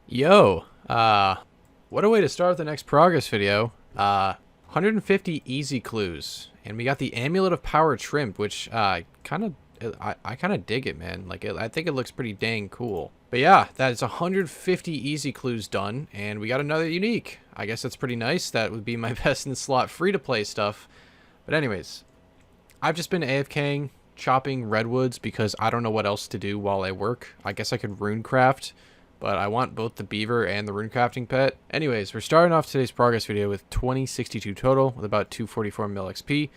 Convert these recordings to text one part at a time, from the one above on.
Yo, what a way to start the next progress video. 150 easy clues, and we got the Amulet of Power Trimp, which I kind of dig it, man. Like, I think it looks pretty dang cool. But yeah, that is 150 easy clues done, and we got another unique. I guess that's pretty nice. That would be my best in slot free-to-play stuff. But anyways, I've just been AFKing, chopping redwoods because I don't know what else to do while I work. I guess I could runecraft, but I want both the beaver and the runecrafting pet. Anyways, we're starting off today's progress video with 2062 total with about 244 mil XP.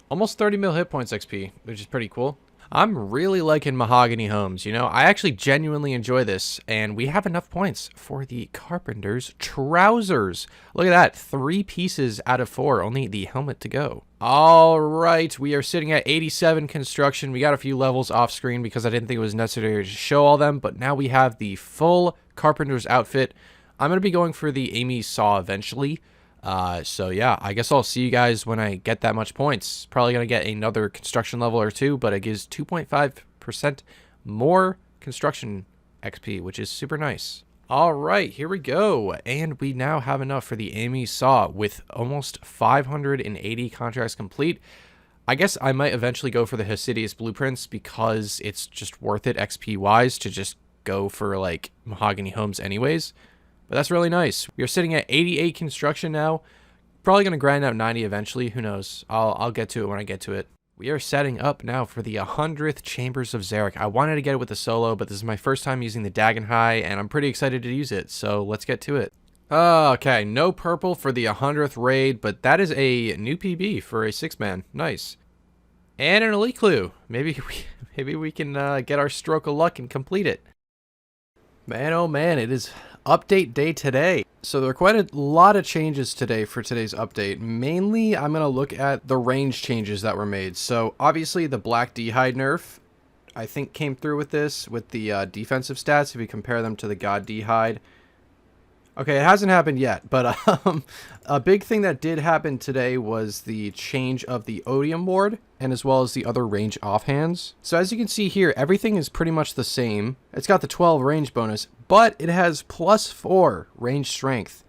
Almost 30 mil hit points XP, which is pretty cool. I'm really liking Mahogany Homes, you know? I actually genuinely enjoy this, and we have enough points for the Carpenter's Trousers. Look at that, 3 pieces out of 4, only the helmet to go. All right, we are sitting at 87 construction. We got a few levels off screen because I didn't think it was necessary to show all them, but now we have the full Carpenter's outfit. I'm going to be going for the Amy Saw eventually. So yeah, I guess I'll see you guys when I get that much points. Probably going to get another construction level or 2, but it gives 2.5% more construction XP, which is super nice. All right, here we go. And we now have enough for the Amy Saw with almost 580 contracts complete. I guess I might eventually go for the Hasidius blueprints because it's just worth it XP wise to just go for like Mahogany Homes anyways. But that's really nice. We are sitting at 88 construction now. Probably going to grind out 90 eventually. Who knows? I'll get to it when I get to it. We are setting up now for the 100th Chambers of Zarek. I wanted to get it with the solo, but this is my first time using the Dagon High, and I'm pretty excited to use it. So let's get to it. Okay, no purple for the 100th raid, but that is a new PB for a 6-man. Nice. And an elite clue. Maybe we can get our stroke of luck and complete it. Man, oh man, it is update day today. So there are quite a lot of changes today for today's update. Mainly, I'm going to look at the range changes that were made. So obviously the Black D-Hide nerf, I think came through with this, with the defensive stats, if you compare them to the God D-Hide. Okay, it hasn't happened yet, but a big thing that did happen today was the change of the Odium ward, and as well as the other range offhands. So as you can see here, everything is pretty much the same. It's got the 12 range bonus, but it has +4 range strength.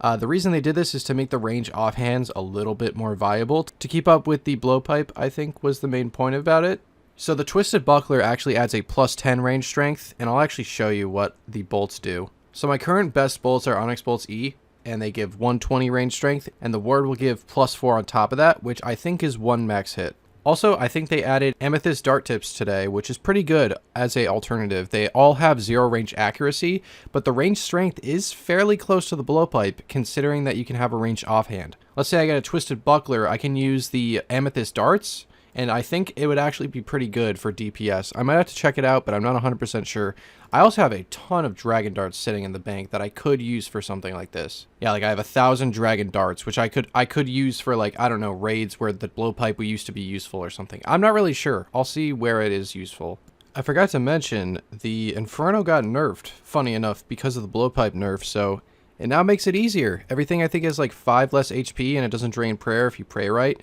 The reason they did this is to make the range offhands a little bit more viable. To keep up with the blowpipe, I think, was the main point about it. So the Twisted Buckler actually adds a +10 range strength, and I'll actually show you what the bolts do. So my current best bolts are Onyx Bolts E, and they give 120 range strength, and the ward will give +4 on top of that, which I think is 1 max hit. Also, I think they added Amethyst Dart Tips today, which is pretty good as a alternative. They all have 0 range accuracy, but the range strength is fairly close to the blowpipe, considering that you can have a range offhand. Let's say I got a Twisted Buckler, I can use the Amethyst Darts, and I think it would actually be pretty good for DPS. I might have to check it out, but I'm not 100% sure. I also have a ton of Dragon Darts sitting in the bank that I could use for something like this. Yeah, like I have 1,000 Dragon Darts, which I could use for, like, I don't know, raids where the blowpipe used to be useful or something. I'm not really sure. I'll see where it is useful. I forgot to mention, the Inferno got nerfed, funny enough, because of the blowpipe nerf, so it now makes it easier. Everything I think is like 5 less HP, and it doesn't drain prayer if you pray right.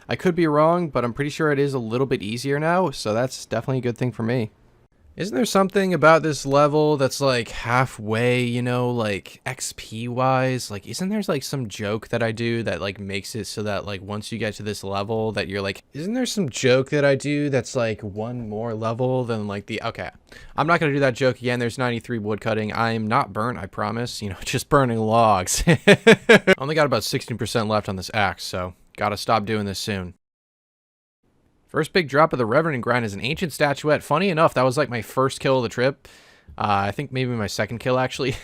I could be wrong, but I'm pretty sure it is a little bit easier now, so that's definitely a good thing for me. Isn't there something about this level that's like halfway, you know, like XP wise? Like, isn't there like some joke that I do that like makes it so that like once you get to this level that you're like, isn't there some joke that I do that's like one more level than like the, okay, I'm not going to do that joke again. There's 93 wood cutting. I'm not burnt, I promise, you know, just burning logs. Only got about 16% left on this axe, so gotta stop doing this soon. First big drop of the Revenant grind is an Ancient Statuette. Funny enough, that was like my first kill of the trip. I think maybe my second kill, actually.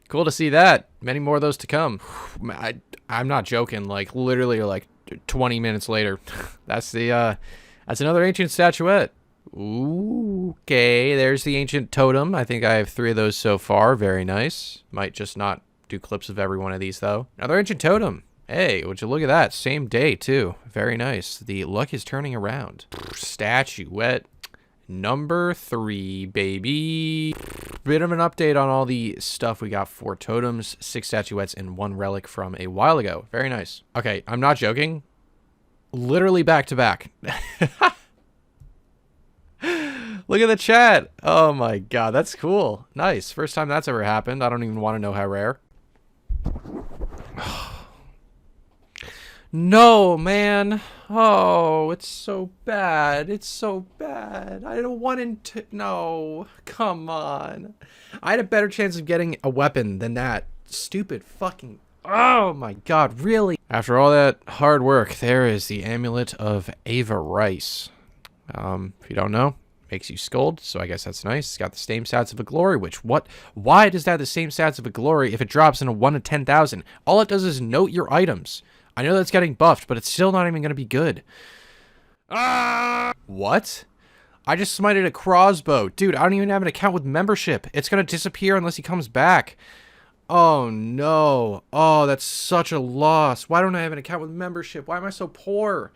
Cool to see that. Many more of those to come. I'm not joking. Like, literally, like, 20 minutes later. That's another Ancient Statuette. Ooh, okay, there's the Ancient Totem. I think I have 3 of those so far. Very nice. Might just not do clips of every one of these, though. Another Ancient Totem. Hey, would you look at that? Same day, too. Very nice. The luck is turning around. Statuette. Number 3, baby. Bit of an update on all the stuff we got: 4 totems, 6 statuettes, and 1 relic from a while ago. Very nice. Okay, I'm not joking. Literally back to back. Look at the chat. Oh my god, that's cool. Nice. First time that's ever happened. I don't even want to know how rare. No, man. Oh, it's so bad. It's so bad. I don't want to. No. Come on. I had a better chance of getting a weapon than that. Stupid fucking. Oh my god, really? After all that hard work, there is the Amulet of Ava Rice. If you don't know, makes you scold, so I guess that's nice. It's got the same stats of a glory, which what? Why does that have the same stats of a glory if it drops in a 1 to 10,000? All it does is note your items. I know that's getting buffed, but it's still not even going to be good. What? I just smited a crossbow. Dude, I don't even have an account with membership. It's going to disappear unless he comes back. Oh, no. Oh, that's such a loss. Why don't I have an account with membership? Why am I so poor?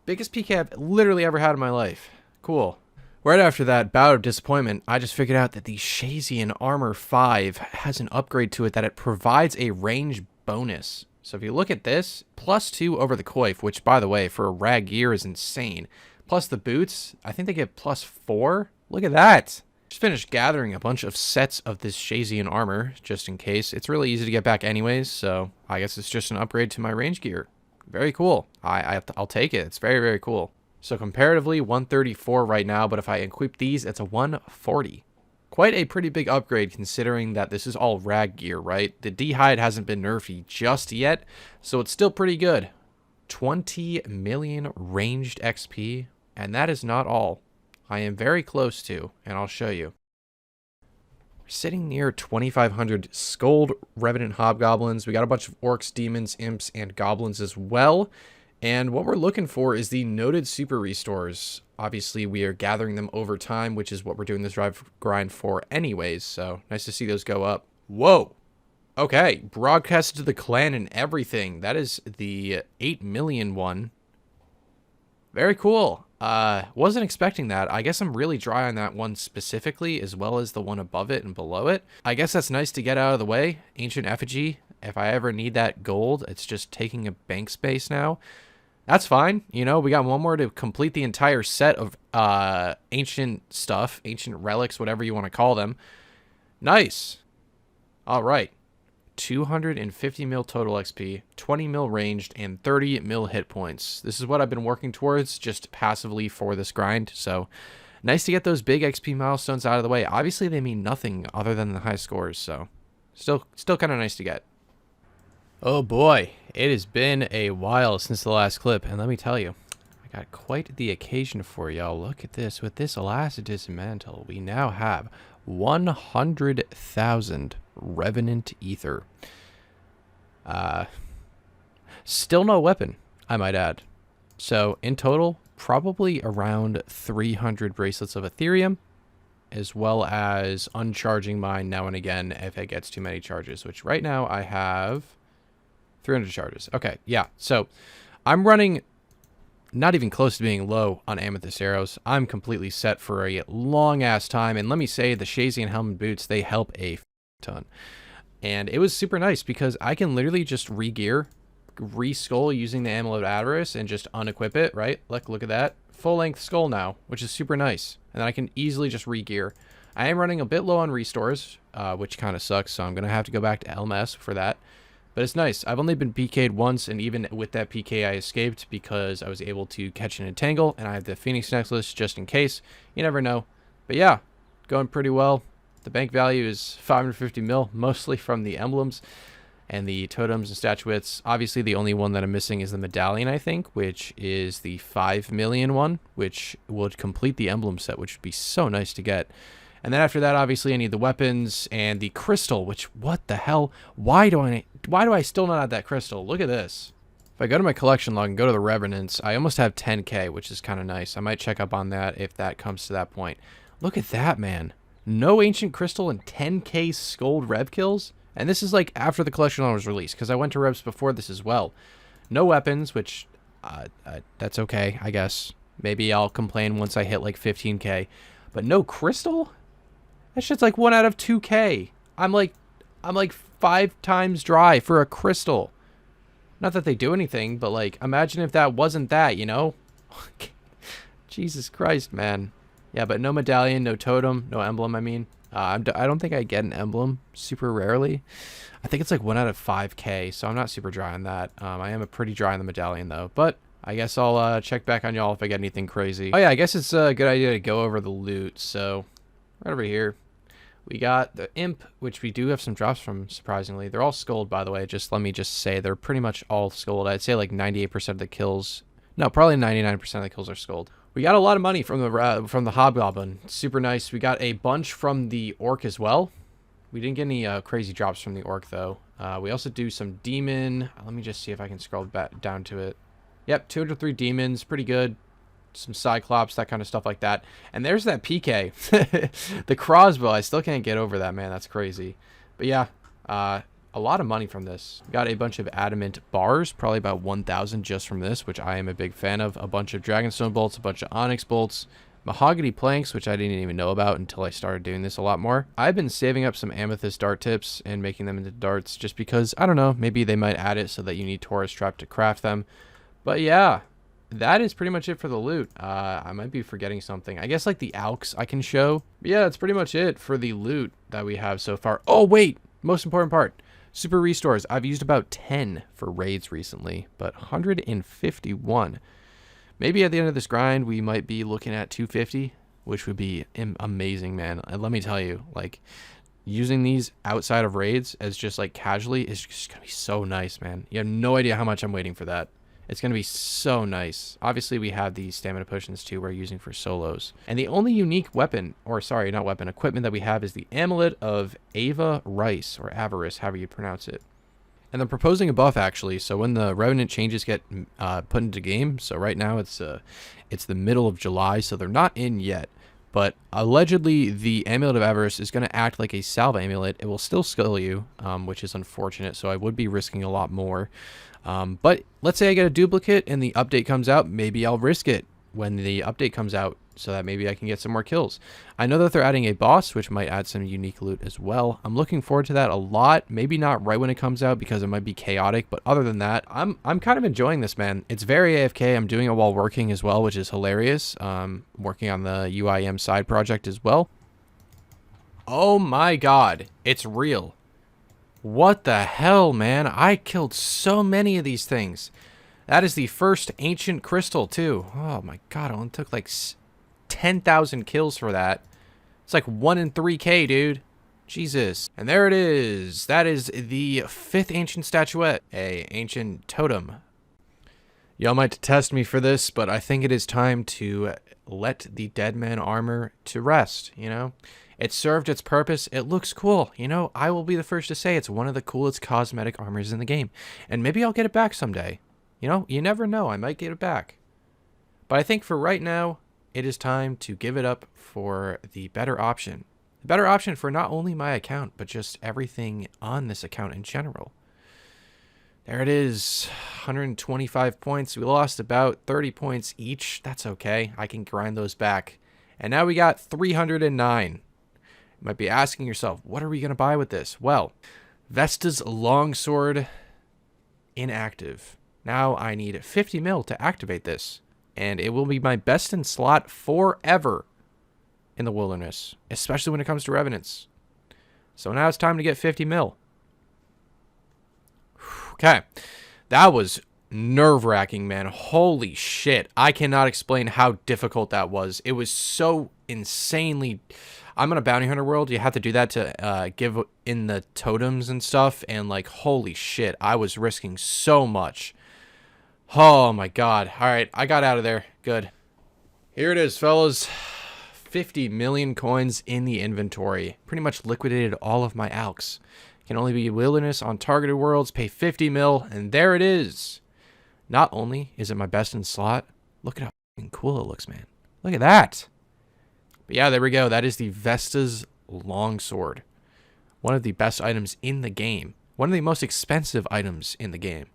Biggest PK I've literally ever had in my life. Cool. Right after that bout of disappointment, I just figured out that the Shazian Armor 5 has an upgrade to it that it provides a range bonus. So if you look at this, +2 over the coif, which, by the way, for a rag gear is insane. Plus the boots, I think they get +4. Look at that. Just finished gathering a bunch of sets of this Shazian armor, just in case. It's really easy to get back anyways, so I guess it's just an upgrade to my range gear. Very cool. I'll take it. It's very, very cool. So comparatively, 134 right now, but if I equip these, it's a 140. Quite a pretty big upgrade considering that this is all rag gear, right? The D-hide hasn't been nerfed just yet, so it's still pretty good. 20 million ranged XP, and that is not all. I am very close to, and I'll show you. We're sitting near 2,500 Scold Revenant Hobgoblins. We got a bunch of Orcs, Demons, Imps, and Goblins as well. And what we're looking for is the noted super restores. Obviously, we are gathering them over time, which is what we're doing this drive grind for anyways. So nice to see those go up. Whoa. Okay. Broadcasted to the clan and everything. That is the 8 million one. Very cool. Wasn't expecting that. I guess I'm really dry on that one specifically, as well as the one above it and below it. I guess that's nice to get out of the way. Ancient Effigy. If I ever need that gold, it's just taking a bank space now. That's fine. You know, we got one more to complete the entire set of ancient stuff, ancient relics, whatever you want to call them. Nice. All right. 250 mil total XP, 20 mil ranged, and 30 mil hit points. This is what I've been working towards just passively for this grind. So nice to get those big XP milestones out of the way. Obviously, they mean nothing other than the high scores. So still kind of nice to get. Oh boy, it has been a while since the last clip, and let me tell you, I got quite the occasion for y'all. Look at this. With this Elastigis Mantle, we now have 100,000 Revenant Ether. Still no weapon, I might add. So in total, probably around 300 bracelets of Ethereum, as well as uncharging mine now and again if it gets too many charges, which right now I have 300 charges. Okay, yeah. So I'm running not even close to being low on amethyst arrows. I'm completely set for a long-ass time. And let me say, the Shazian helmet boots, they help a ton. And it was super nice because I can literally just re-gear, re-skull using the Amulet of Avarice and just unequip it, right? Look at that. Full-length skull now, which is super nice. And then I can easily just re-gear. I am running a bit low on restores, which kind of sucks, so I'm going to have to go back to LMS for that. But it's nice. I've only been PK'd once, and even with that PK, I escaped because I was able to catch an entangle, and I have the Phoenix Necklace just in case. You never know. But yeah, going pretty well. The bank value is 550 mil, mostly from the emblems and the totems and statuettes. Obviously, the only one that I'm missing is the medallion, I think, which is the 5 million one, which would complete the emblem set, which would be so nice to get. And then after that, obviously, I need the weapons and the crystal, which, what the hell? Why do I still not have that crystal? Look at this. If I go to my collection log and go to the Revenants, I almost have 10k, which is kind of nice. I might check up on that if that comes to that point. Look at that, man. No ancient crystal and 10k Scold Rev kills? And this is like after the collection log was released, because I went to Revs before this as well. No weapons, which, that's okay, I guess. Maybe I'll complain once I hit like 15k. But no crystal? That shit's like 1 out of 2k. I'm like 5 times dry for a crystal. Not that they do anything, but like imagine if that wasn't that, you know? Jesus Christ, man. Yeah, but no medallion, no totem, no emblem, I mean. I don't think I get an emblem super rarely. I think it's like 1 out of 5k, so I'm not super dry on that. I am a pretty dry on the medallion, though. But I guess I'll check back on y'all if I get anything crazy. Oh, yeah, I guess it's a good idea to go over the loot. So right over here, we got the imp, which we do have some drops from, surprisingly. They're all skulled, by the way. Let me just say they're pretty much all skulled. I'd say like 98% of the kills. No, probably 99% of the kills are skulled. We got a lot of money from the hobgoblin. Super nice. We got a bunch from the orc as well. We didn't get any crazy drops from the orc though. We also do some demon. Let me just see if I can scroll back down to it. Yep, 203 demons, pretty good. Some cyclops, that kind of stuff like that. And there's that PK, the crossbow. I still can't get over that, man. That's crazy. But yeah, a lot of money from this. Got a bunch of adamant bars, probably about 1,000 just from this, which I am a big fan of. A bunch of dragonstone bolts, a bunch of onyx bolts, mahogany planks, which I didn't even know about until I started doing this a lot more. I've been saving up some amethyst dart tips and making them into darts just because, I don't know, maybe they might add it so that you need Taurus trap to craft them. But yeah, that is pretty much it for the loot. I might be forgetting something. I guess like the alks I can show. But yeah, that's pretty much it for the loot that we have so far. Oh, wait, most important part. Super restores. I've used about 10 for raids recently, but 151. Maybe at the end of this grind, we might be looking at 250, which would be amazing, man. And let me tell you, like, using these outside of raids as just like casually is just gonna be so nice, man. You have no idea how much I'm waiting for that. It's going to be so nice. Obviously, we have these stamina potions, too, we're using for solos. And the only unique weapon, or sorry, not weapon, equipment that we have is the Amulet of Ava Rice, or Avarice, however you pronounce it. And they're proposing a buff, actually, so when the Revenant changes get put into game, so right now it's the middle of July, so they're not in yet. But allegedly, the Amulet of Avarice is going to act like a salve amulet. It will still skill you, which is unfortunate, so I would be risking a lot more. But let's say I get a duplicate and the update comes out, maybe I'll risk it when the update comes out so that maybe I can get some more kills. I know that they're adding a boss, which might add some unique loot as well. I'm looking forward to that a lot. Maybe not right when it comes out because it might be chaotic, but other than that, I'm kind of enjoying this, man. It's very AFK. I'm doing it while working as well, which is hilarious. Working on the UIM side project as well. Oh my god, it's real. What the hell, man? I killed so many of these things. That is the first ancient crystal, too. Oh my god, it only took like 10,000 kills for that. It's like 1 in 3k, dude. Jesus. And there it is. That is the 5th ancient statuette. A ancient totem. Y'all might test me for this, but I think it is time to let the dead man armor to rest, you know? It served its purpose. It looks cool. You know, I will be the first to say it's one of the coolest cosmetic armors in the game. And maybe I'll get it back someday. You know, you never know. I might get it back. But I think for right now, it is time to give it up for the better option. The better option for not only my account, but just everything on this account in general. There it is. 125 points. We lost about 30 points each. That's okay. I can grind those back. And now we got 309. You might be asking yourself, what are we going to buy with this? Well, Vesta's longsword inactive. Now I need 50 mil to activate this. And it will be my best in slot forever in the wilderness. Especially when it comes to Revenants. So now it's time to get 50 mil. Okay. That was nerve-wracking, man. Holy shit. I cannot explain how difficult that was. It was so insanely... I'm in a bounty hunter world. You have to do that to give in the totems and stuff. And like, holy shit, I was risking so much. Oh my god. All right, I got out of there. Good. Here it is, fellas. 50 million coins in the inventory. Pretty much liquidated all of my alks. Can only be wilderness on targeted worlds. Pay 50 mil, and there it is. Not only is it my best in slot, look at how cool it looks, man. Look at that. But yeah, there we go. That is the Vesta's longsword. One of the best items in the game. One of the most expensive items in the game.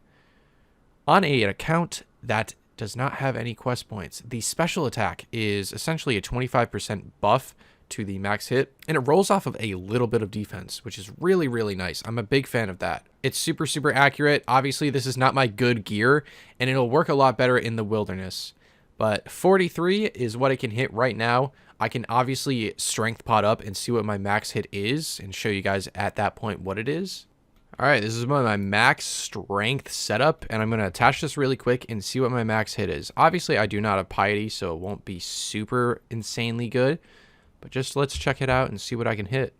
On an account that does not have any quest points. The special attack is essentially a 25% buff to the max hit, and it rolls off of a little bit of defense, which is really, really nice. I'm a big fan of that. It's super, super accurate. Obviously, this is not my good gear, and it'll work a lot better in the wilderness. But 43 is what it can hit right now. I can obviously strength pot up and see what my max hit is and show you guys at that point what it is. All right, this is my max strength setup, and I'm going to attach this really quick and see what my max hit is. Obviously, I do not have piety, so it won't be super insanely good, but just let's check it out and see what I can hit.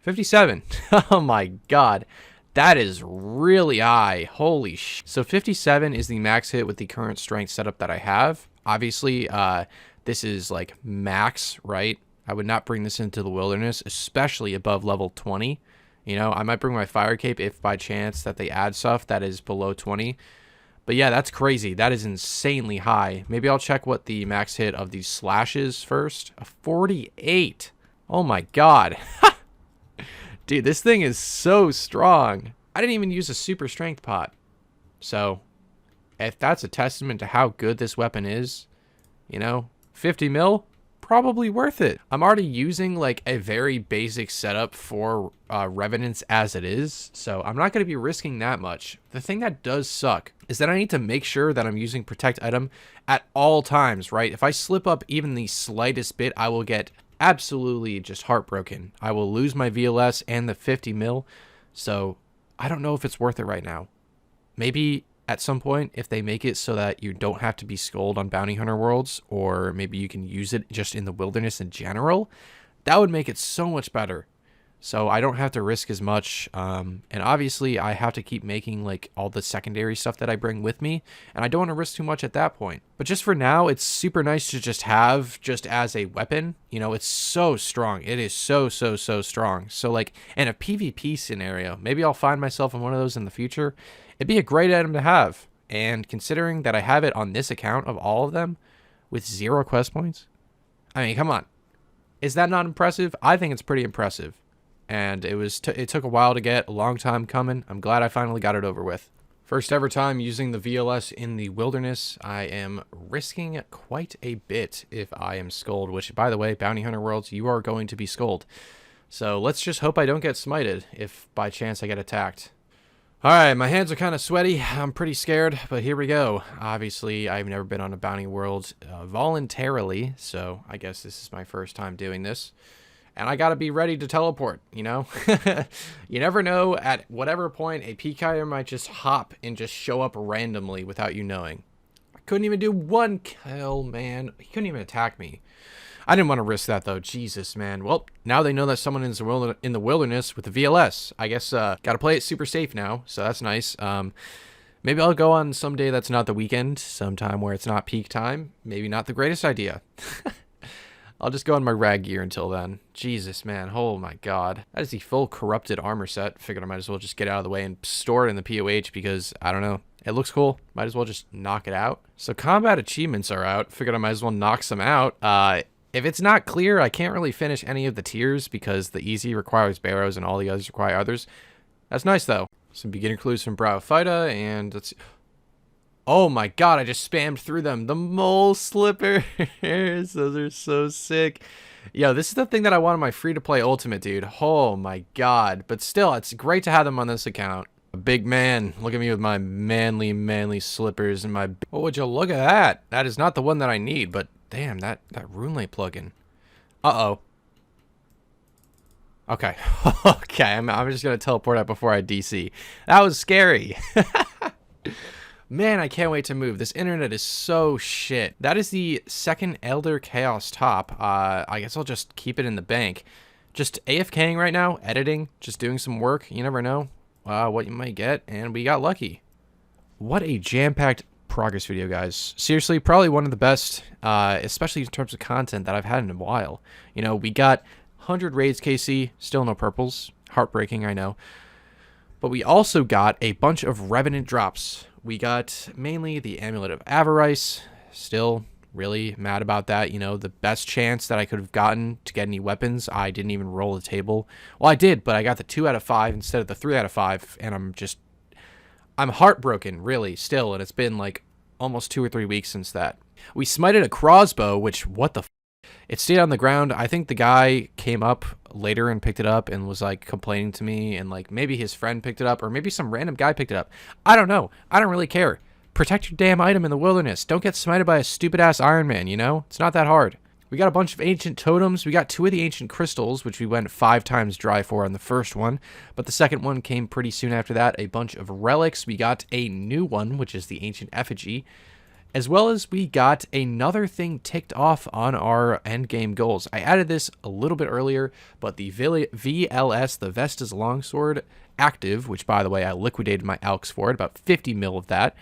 57. Oh my god. That is really high. Holy sh. So 57 is the max hit with the current strength setup that I have. Obviously, this is like max, right? I would not bring this into the wilderness, especially above level 20. You know, I might bring my fire cape if by chance that they add stuff that is below 20. But yeah, that's crazy. That is insanely high. Maybe I'll check what the max hit of these slashes first. A 48. Oh my god. Dude, this thing is so strong. I didn't even use a super strength pot. So, if that's a testament to how good this weapon is, you know, 50 mil, probably worth it. I'm already using like a very basic setup for Revenants as it is, so I'm not going to be risking that much. The thing that does suck is that I need to make sure that I'm using protect item at all times, right? If I slip up even the slightest bit, I will get absolutely just heartbroken. I will lose my VLS and the 50 mil, so I don't know if it's worth it right now. Maybe at some point, if they make it so that you don't have to be skulled on bounty hunter worlds, or maybe you can use it just in the wilderness in general, that would make it so much better. So I don't have to risk as much, and obviously I have to keep making like all the secondary stuff that I bring with me, and I don't want to risk too much at that point. But just for now, it's super nice to just have just as a weapon. You know, it's so strong. It is so strong. So like in a PvP scenario, maybe I'll find myself in one of those in the future. It'd be a great item to have, and considering that I have it on this account of all of them with 0 quest points, I mean, come on. Is that not impressive? I think it's pretty impressive. And it took a while to get, a long time coming. I'm glad I finally got it over with. First ever time using the VLS in the wilderness. I am risking quite a bit if I am skulled, which, by the way, Bounty Hunter Worlds, you are going to be skulled. So let's just hope I don't get smited if by chance I get attacked. Alright, my hands are kind of sweaty. I'm pretty scared, but here we go. Obviously, I've never been on a Bounty World voluntarily, so I guess this is my first time doing this. And I gotta be ready to teleport, you know? You never know, at whatever point, a PKer might just hop and just show up randomly without you knowing. I couldn't even do one kill, man. He couldn't even attack me. I didn't want to risk that, though. Jesus, man. Well, now they know that someone is in the wilderness with the VLS. I guess, gotta play it super safe now, so that's nice. Maybe I'll go on some day that's not the weekend, sometime where it's not peak time. Maybe not the greatest idea. I'll just go in my rag gear until then. Jesus, man. Oh, my God. That is the full corrupted armor set. Figured I might as well just get out of the way and store it in the POH because, I don't know, it looks cool. Might as well just knock it out. So combat achievements are out. Figured I might as well knock some out. If it's not clear, I can't really finish any of the tiers because the easy requires barrows and all the others require others. That's nice, though. Some beginner clues from Brawophyta, and let's see. Oh my god, I just spammed through them. The mole slippers. Those are so sick. Yo, this is the thing that I want in my free-to-play ultimate, dude. Oh my god. But still, it's great to have them on this account. A big man. Look at me with my manly slippers and my... Oh, would you look at that? That is not the one that I need, but damn, that RuneLay plugin. Uh-oh. Okay. Okay, I'm just going to teleport out before I DC. That was scary. Man, I can't wait to move. This internet is so shit. That is the second Elder Chaos top. I guess I'll just keep it in the bank. Just AFKing right now, editing, just doing some work. You never know what you might get, and we got lucky. What a jam-packed progress video, guys. Seriously, probably one of the best, especially in terms of content that I've had in a while. You know, we got 100 raids KC, still no purples. Heartbreaking, I know. But we also got a bunch of Revenant drops. We got mainly the Amulet of Avarice. Still really mad about that. You know, the best chance that I could have gotten to get any weapons, I didn't even roll a table. Well, I did, but I got the 2 out of 5 instead of the 3 out of 5. And I'm heartbroken, really, still, and it's been like almost 2 or 3 weeks since that. We smited a crossbow, which, what the it stayed on the ground. I think the guy came up later and picked it up and was like complaining to me, and like maybe his friend picked it up, or maybe some random guy picked it up. I don't know. I don't really care. Protect your damn item in the wilderness. Don't get smited by a stupid ass Ironman, you know? It's not that hard. We got a bunch of ancient totems. We got 2 of the ancient crystals, which we went 5 times dry for on the first one, but the second one came pretty soon after that. A bunch of relics. We got a new one, which is the ancient effigy, as well as we got another thing ticked off on our endgame goals. I added this a little bit earlier, but the VLS, the Vesta's Longsword, active, which by the way, I liquidated my Alks for it, about 50 mil of that.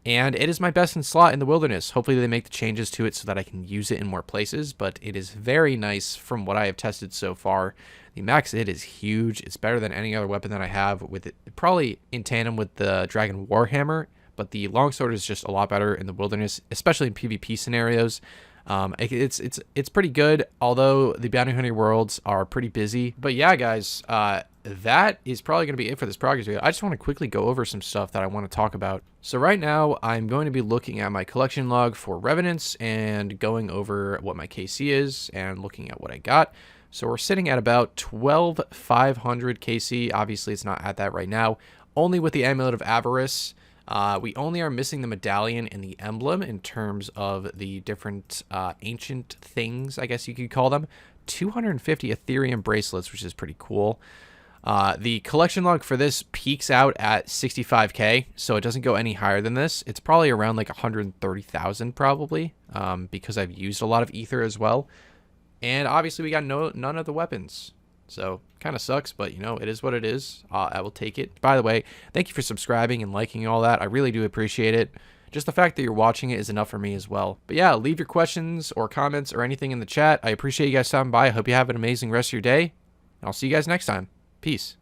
And it is my best in slot in the wilderness. Hopefully they make the changes to it so that I can use it in more places, but it is very nice from what I have tested so far. The max hit is huge. It's better than any other weapon that I have, with it probably in tandem with the Dragon Warhammer, but the longsword is just a lot better in the wilderness, especially in PvP scenarios. It's pretty good, although the bounty hunter worlds are pretty busy. But yeah, guys, that is probably going to be it for this progress video. I just want to quickly go over some stuff that I want to talk about. So right now, I'm going to be looking at my collection log for Revenants and going over what my KC is and looking at what I got. So we're sitting at about 12,500 KC. Obviously, it's not at that right now. Only with the Amulet of Avarice. We only are missing the medallion and the emblem in terms of the different ancient things, I guess you could call them. 250 Ethereum bracelets, which is pretty cool. The collection log for this peaks out at 65k, so it doesn't go any higher than this. It's probably around like 130,000 probably, because I've used a lot of ether as well. And obviously we got none of the weapons. So kind of sucks, but you know, it is what it is. I will take it. By the way, thank you for subscribing and liking all that. I really do appreciate it. Just the fact that you're watching it is enough for me as well. But yeah, leave your questions or comments or anything in the chat. I appreciate you guys stopping by. I hope you have an amazing rest of your day. I'll see you guys next time. Peace.